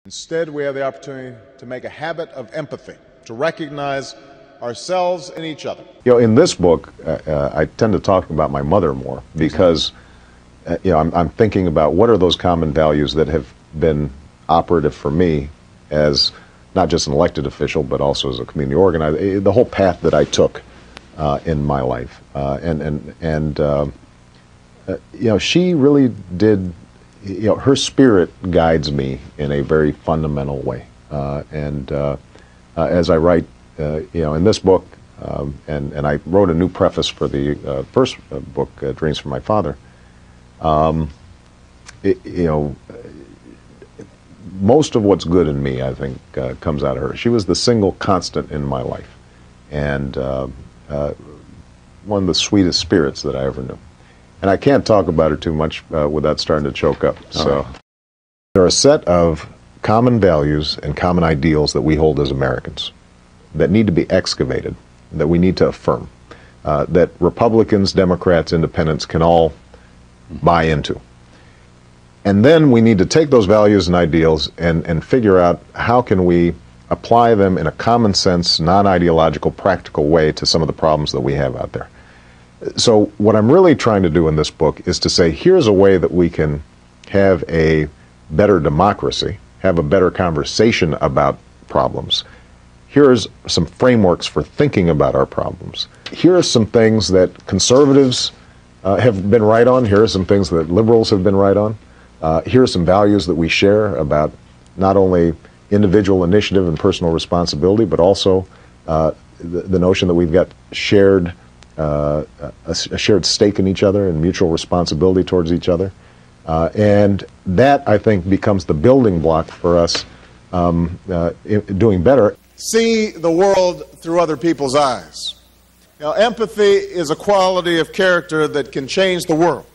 Instead, we have the opportunity to make a habit of empathy, to recognize ourselves and each other. You know, in this book, I tend to talk about my mother more because, you know, I'm thinking about what are those common values that have been operative for me as not just an elected official, but also as a community organizer, the whole path that I took in my life. You know, she really did, you know, her spirit guides me in a very fundamental way. As I write, you know, in this book, and I wrote a new preface for the first book, Dreams from My Father, you know, most of what's good in me, I think, comes out of her. She was the single constant in my life, and one of the sweetest spirits that I ever knew. And I can't talk about her too much without starting to choke up. So there are a set of common values and common ideals that we hold as Americans that need to be excavated, that we need to affirm, that Republicans, Democrats, Independents can all buy into. And then we need to take those values and ideals and figure out how can we apply them in a common sense, non-ideological, practical way to some of the problems that we have out there. So what I'm really trying to do in this book is to say, here's a way that we can have a better democracy, have a better conversation about problems. Here's some frameworks for thinking about our problems. Here are some things that conservatives have been right on. Here are some things that liberals have been right on. Here are some values that we share about not only individual initiative and personal responsibility, but also the notion that we've got shared a shared stake in each other and mutual responsibility towards each other. And that, I think, becomes the building block for us doing better. See the world through other people's eyes. Now, empathy is a quality of character that can change the world.